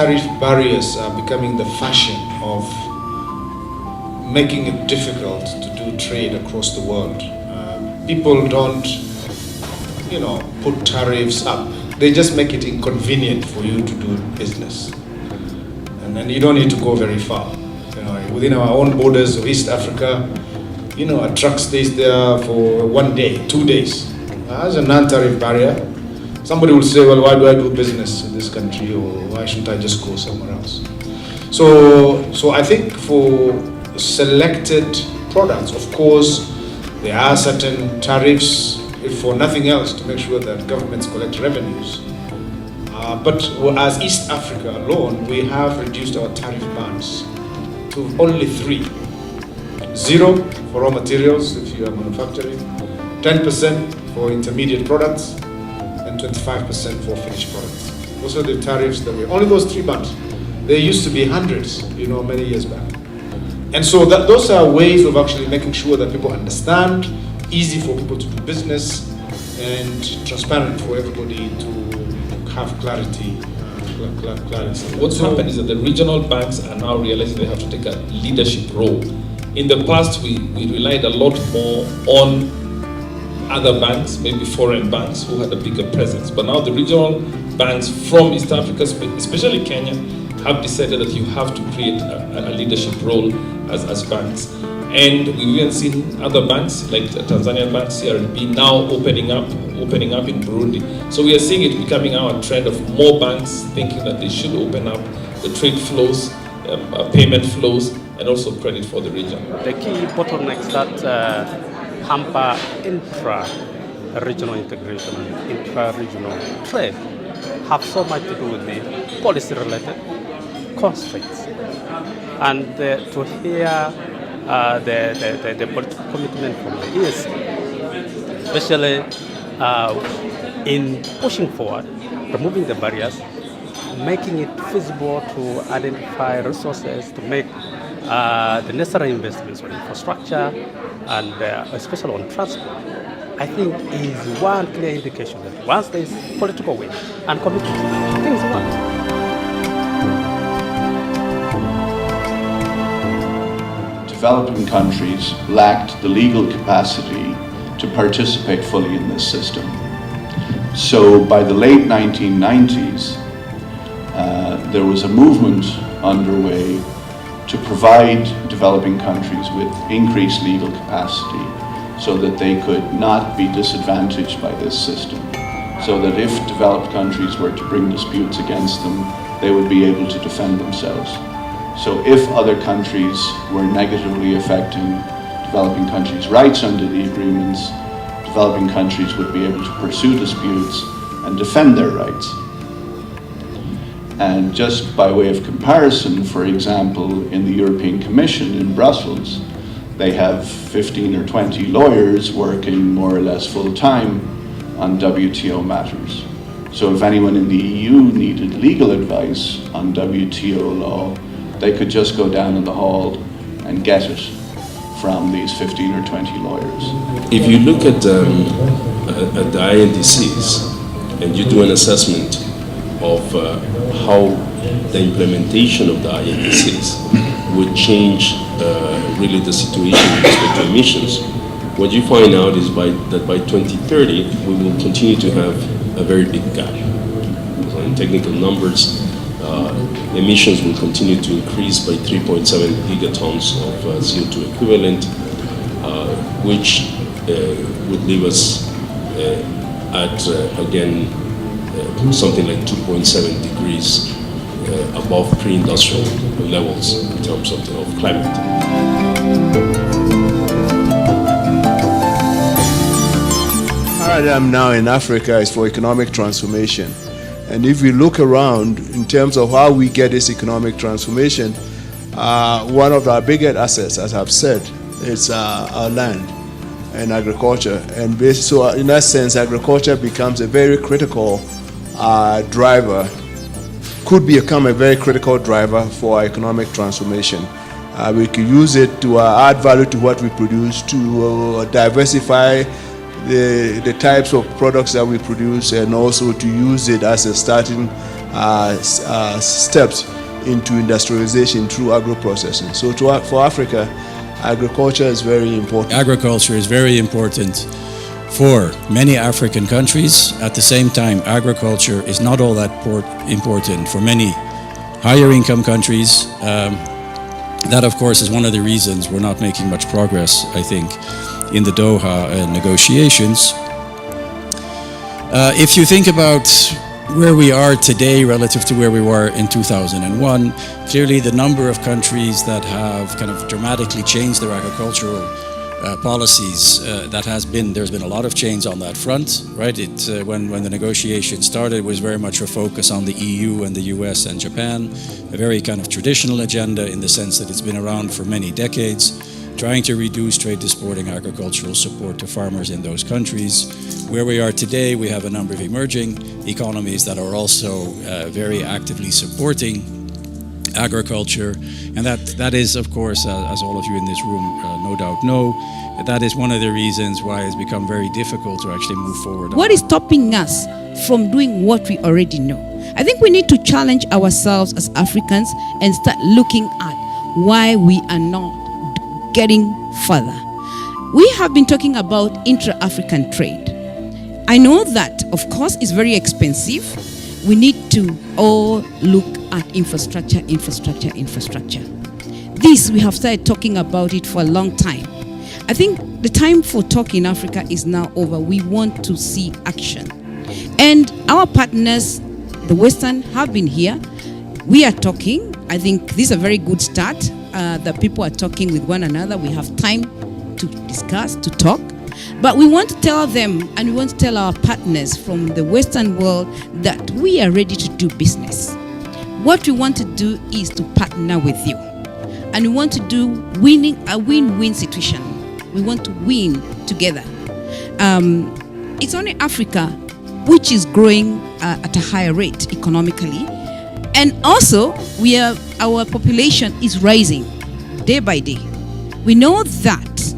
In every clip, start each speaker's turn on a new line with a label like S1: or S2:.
S1: tariff barriers are becoming the fashion of making it difficult to do trade across the world. People don't, put tariffs up. They just make it inconvenient for you to do business. And then you don't need to go very far. Within our own borders of East Africa, a truck stays there for 1 day, 2 days. As a non-tariff barrier, somebody will say, well, why do I do business in this country, or why shouldn't I just go somewhere else? So I think for selected products, of course, there are certain tariffs, if for nothing else, to make sure that governments collect revenues. But as East Africa alone, we have reduced our tariff bands to only 3. 0 for raw materials, if you are manufacturing, 10% for intermediate products, and 25% for finished products. Those are the tariffs that only those 3 bands. There used to be hundreds, many years back. And so those are ways of actually making sure that people understand, easy for people to do business, and transparent for everybody to have clarity.
S2: What's happened is that the regional banks are now realizing they have to take a leadership role. In the past, we relied a lot more on other banks, maybe foreign banks who had a bigger presence. But now the regional banks from East Africa, especially Kenya, have decided that you have to create a leadership role as banks. And we've even seen other banks like Tanzanian banks, CRDB, now opening up in Burundi. So we are seeing it becoming our trend of more banks thinking that they should open up the trade flows, payment flows, and also credit for the region.
S3: The key bottlenecks that hamper intra-regional integration and intra-regional trade have so much to do with the policy-related constraints. And to hear the political commitment from the EAC, especially in pushing forward, removing the barriers, making it feasible to identify resources to make the necessary investments on infrastructure and especially on transport, I think is one clear indication that once there is political will and commitment, things work.
S4: Developing countries lacked the legal capacity to participate fully in this system. So by the late 1990s, there was a movement underway to provide developing countries with increased legal capacity so that they could not be disadvantaged by this system. So that if developed countries were to bring disputes against them, they would be able to defend themselves. So if other countries were negatively affecting developing countries' rights under the agreements, developing countries would be able to pursue disputes and defend their rights. And just by way of comparison, for example, in the European Commission in Brussels, they have 15 or 20 lawyers working more or less full-time on WTO matters. So if anyone in the EU needed legal advice on WTO law, they could just go down in the hall and get it from these 15 or 20 lawyers.
S5: If you look at the INDCs and you do an assessment of how the implementation of the INDCs would change really the situation with respect to emissions, what you find out is that by 2030 we will continue to have a very big gap. So in technical numbers, emissions will continue to increase by 3.7 gigatons of CO2 equivalent, which would leave us at, again, something like 2.7 degrees above pre-industrial levels in terms of climate.
S6: Paradigm now in Africa is for economic transformation. And if we look around in terms of how we get this economic transformation, one of our biggest assets, as I've said, is our land and agriculture. And so in that sense, agriculture becomes a very critical driver, could become a very critical driver for our economic transformation. We could use it to add value to what we produce, to diversify the types of products that we produce, and also to use it as a starting steps into industrialization through agro-processing. So for Africa, agriculture is very important.
S7: Agriculture is very important for many African countries. At the same time, agriculture is not all that important for many higher income countries. That, of course, is one of the reasons we're not making much progress, I think, in the Doha negotiations. If you think about where we are today relative to where we were in 2001, clearly the number of countries that have kind of dramatically changed their agricultural policies, there's been a lot of change on that front, right? When the negotiations started, it was very much a focus on the EU and the US and Japan, a very kind of traditional agenda in the sense that it's been around for many decades, trying to reduce trade distorting agricultural support to farmers in those countries. Where we are today, we have a number of emerging economies that are also very actively supporting agriculture, and that is, of course, as all of you in this room no doubt know, that is one of the reasons why it's become very difficult to actually move forward.
S8: What is stopping us from doing what we already know? I think we need to challenge ourselves as Africans and start looking at why we are not getting further. We have been talking about intra-African trade. I know that, of course, it's very expensive. We need to all look at infrastructure. This, we have started talking about it for a long time. I think the time for talk in Africa is now over. We want to see action. And our partners, the Western, have been here. We are talking. I think this is a very good start. That people are talking with one another. We have time to discuss, to talk. But we want to tell them, and we want to tell our partners from the Western world that we are ready to do business. What we want to do is to partner with you. And we want to do a win-win situation. We want to win together. It's only Africa which is growing at a higher rate economically. And also, our population is rising day by day. We know that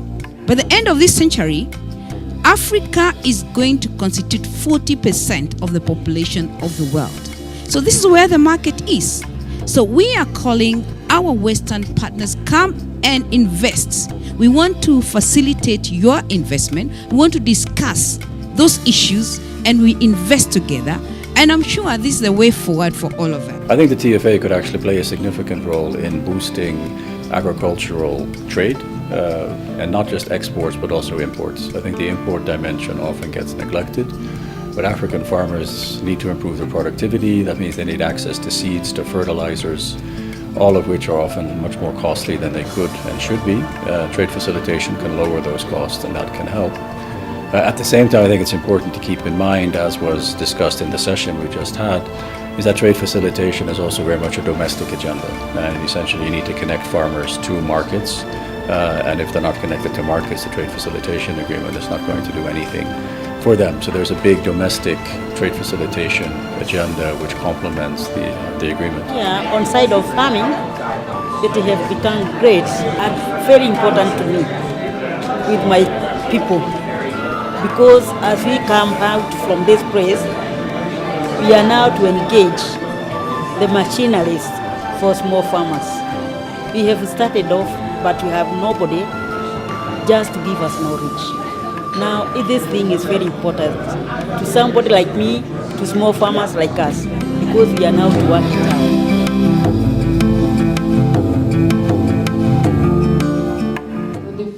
S8: by the end of this century, Africa is going to constitute 40% of the population of the world. So this is where the market is. So we are calling our Western partners, come and invest. We want to facilitate your investment. We want to discuss those issues and we invest together. And I'm sure this is the way forward for all of them.
S7: I think the TFA could actually play a significant role in boosting agricultural trade, and not just exports, but also imports. I think the import dimension often gets neglected, but African farmers need to improve their productivity. That means they need access to seeds, to fertilizers, all of which are often much more costly than they could and should be. Trade facilitation can lower those costs, and that can help. At the same time, I think it's important to keep in mind, as was discussed in the session we just had, is that trade facilitation is also very much a domestic agenda. And essentially you need to connect farmers to markets. And if they're not connected to markets, the trade facilitation agreement is not going to do anything for them. So there's a big domestic trade facilitation agenda which complements the agreement.
S9: Yeah, on side of farming, it has become great and very important to me with my people. Because as we come out from this place, we are now to engage the machineries for small farmers. We have started off, but we have nobody just to give us knowledge. Now, this thing is very important to somebody like me, to small farmers like us, because we are now to work it out.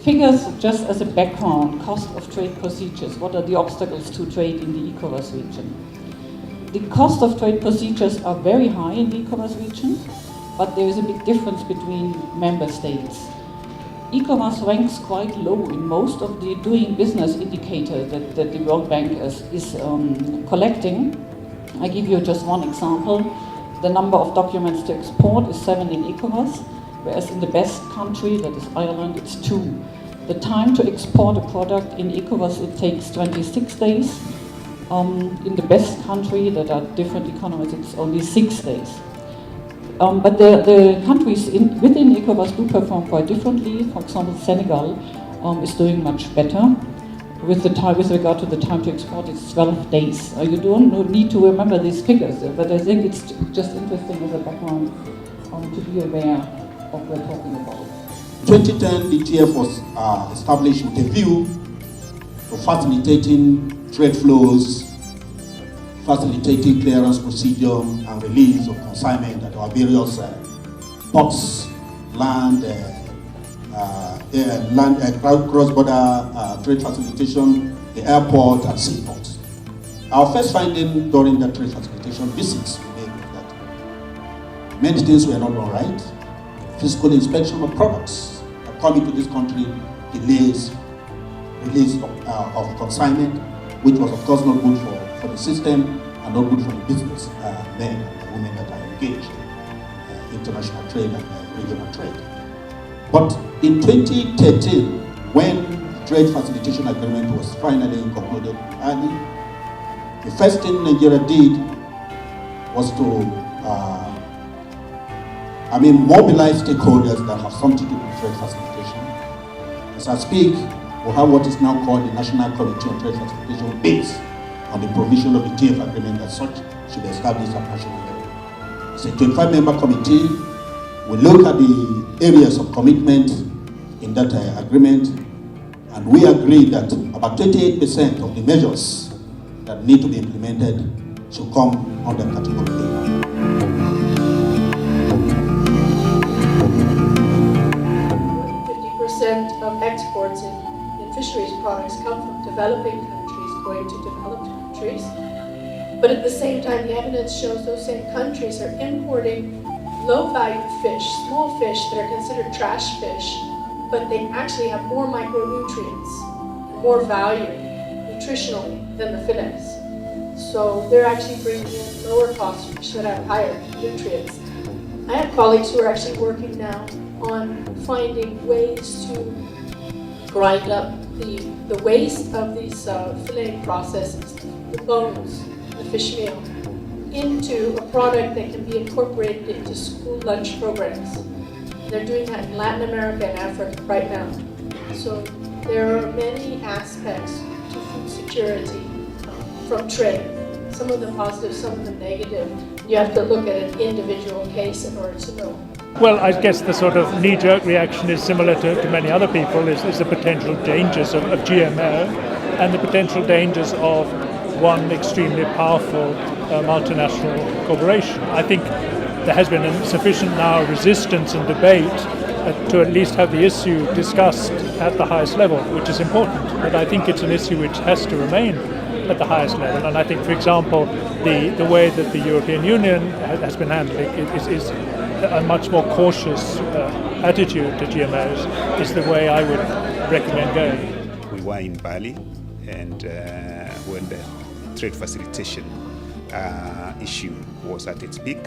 S10: Figures just as a background, cost of trade procedures. What are the obstacles to trade in the ECOWAS region? The cost of trade procedures are very high in the ECOWAS region, but there is a big difference between member states. ECOWAS ranks quite low in most of the doing business indicators that the World Bank is collecting. I give you just one example. The number of documents to export is 7 in ECOWAS, whereas in the best country, that is Ireland, it's 2. The time to export a product in ECOWAS, it takes 26 days. In the best country, that are different economies, it's only 6 days. But the countries within ECOWAS do perform quite differently. For example, Senegal is doing much better. with regard to the time to export, it's 12 days. You don't need to remember these figures, but I think it's just interesting as a background to be aware of what we're talking about.
S11: 2010, the GF was established with a view to facilitating trade flows, facilitating clearance procedure and release of consignment at our various ports, land, cross-border trade facilitation, the airport and seaports. Our first finding during the trade facilitation visits we made was that many things were not all right. Physical inspection of products that come into this country, delays, release of consignment, which was of course not good for the system and not good for the business men and women that are engaged in international trade and regional trade. But in 2013, when the trade facilitation agreement was finally concluded, and the first thing Nigeria did was to mobilize stakeholders that have something to do with trade facilitation. As I speak, we have what is now called the National Committee on Trade Facilitation based on the provision of the TF agreement as such should be established at national level. It's a 25-member committee. We look at the areas of commitment in that agreement, and we agree that about 28% of the measures that need to be implemented should come under category A.
S12: 50% of exports in fisheries products come from developing countries going to developed countries. But at the same time, the evidence shows those same countries are importing low-value fish, small fish that are considered trash fish, but they actually have more micronutrients, more value nutritionally than the fillets. So they're actually bringing in lower cost fish that have higher nutrients. I have colleagues who are actually working now on finding ways to grind up the waste of these filleting processes, the bones, the fish meal, into a product that can be incorporated into school lunch programs. They're doing that in Latin America and Africa right now. So there are many aspects to food security from trade. Some of them positive, some of them negative. You have to look at an individual case in order to know.
S13: Well, I guess the sort of knee-jerk reaction is similar to many other people, is the potential dangers of GMO and the potential dangers of one extremely powerful multinational corporation. I think there has been sufficient now resistance and debate to at least have the issue discussed at the highest level, which is important. But I think it's an issue which has to remain at the highest level. And I think, for example, the way that the European Union has been handling it is a much more cautious attitude to GMOs is the way I would recommend going.
S14: We were in Bali, and when the trade facilitation issue was at its peak,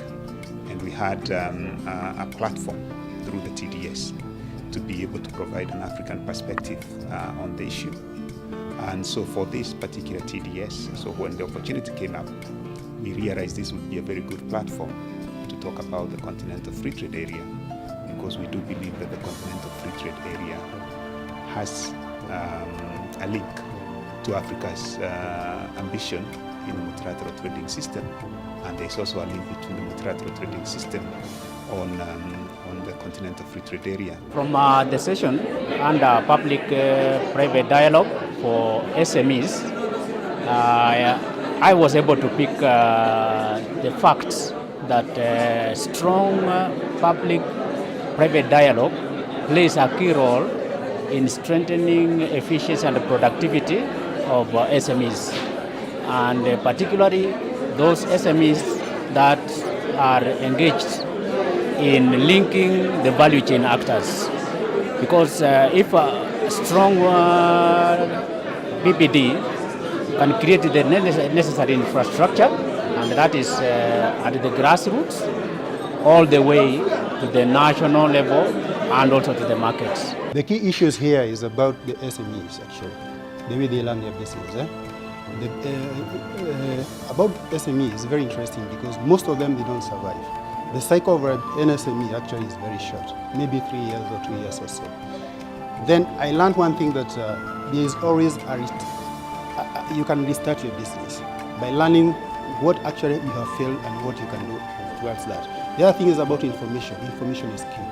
S14: and we had a platform through the TDS to be able to provide an African perspective on the issue. And so for this particular TDS, so when the opportunity came up, we realized this would be a very good platform to talk about the Continental Free Trade Area, because we do believe that the Continental Free Trade Area has a link to Africa's ambition in the multilateral trading system, and there's also a link between the multilateral trading system on the Continental Free Trade Area.
S3: From the session under public-private dialogue for SMEs, I was able to pick the facts that strong public-private dialogue plays a key role in strengthening efficiency and productivity of SMEs, and particularly those SMEs that are engaged in linking the value chain actors. Because if a strong PPD can create the necessary infrastructure, and that is at the grassroots, all the way to the national level and also to the markets.
S15: The key issues here is about the SMEs, actually, the way they learn their business. About SME is very interesting because most of them, they don't survive. The cycle of an SME actually is very short, maybe 3 years or 2 years or so. Then I learned one thing, that there is always you can restart your business by learning what actually you have failed and what you can do towards that. The other thing is about information. Information is key.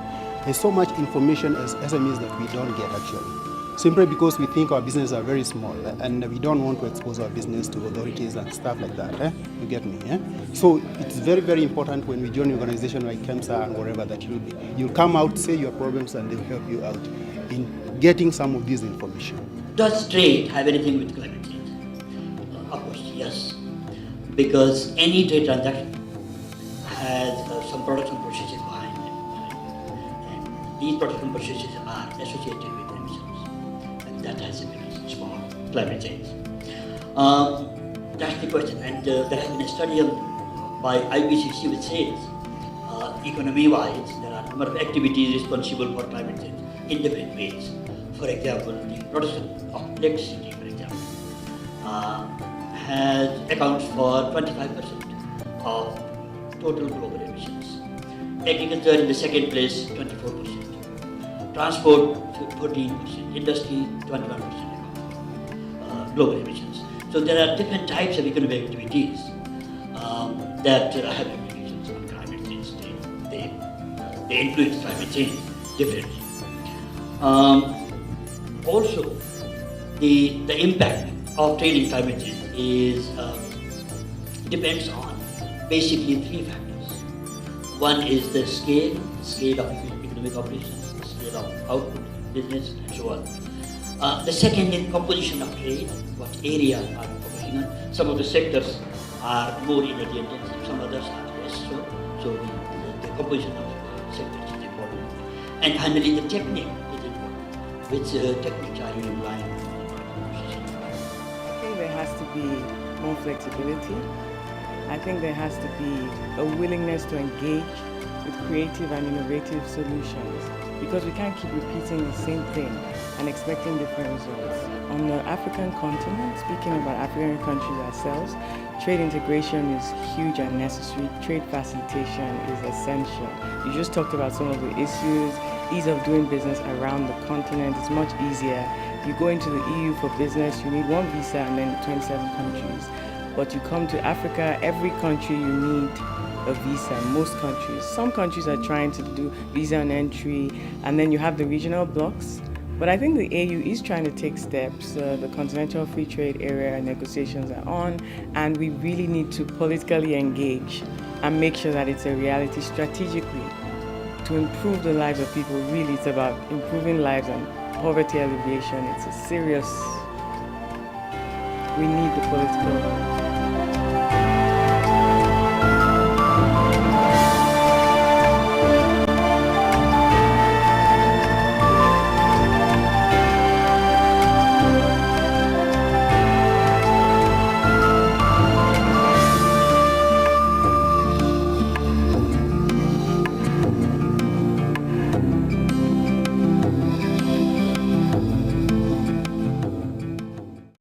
S15: There's so much information as SMEs that we don't get actually, simply because we think our businesses are very small and we don't want to expose our business to authorities and stuff like that. You get me? So it's very, very important when we join an organization like KEMSA and wherever that you'll come out, say your problems, and they'll help you out in getting some of this information.
S16: Does trade have anything with climate change? Of course, yes. Because any trade transaction has some production processes behind it. And these production processes are associated with emissions. And that has implications for climate change. That's the question. And there has been a study by IPCC which says, economy-wise, there are a number of activities responsible for climate change in different ways. For example, the production of electricity, for example, accounts for 25% of total global emissions. Agriculture in the second place, 24%. Transport, 14%. Industry, 21% global emissions. So there are different types of economic activities that have implications on climate change. They influence climate change differently. Also, the impact of trade in climate change depends on basically three factors. One is the scale of economic operations, the scale of output, business, and so on. The second is composition of trade, what area are you focusing on. Some of the sectors are more energy intensive, some others are less so. So the composition of sectors is important. And finally, the technique is important. Which techniques are you applying?
S17: I think there has to be more flexibility. I think there has to be a willingness to engage with creative and innovative solutions, because we can't keep repeating the same thing and expecting different results. On the African continent, speaking about African countries ourselves, trade integration is huge and necessary. Trade facilitation is essential. You just talked about some of the issues. Ease of doing business around the continent is much easier. You go into the EU for business, you need one visa and then 27 countries. But you come to Africa, every country you need a visa, most countries. Some countries are trying to do visa on entry, and then you have the regional blocks. But I think the AU is trying to take steps. The Continental Free Trade Area negotiations are on, and we really need to politically engage and make sure that it's a reality strategically to improve the lives of people. Really, it's about improving lives and poverty alleviation. It's a serious, we need the political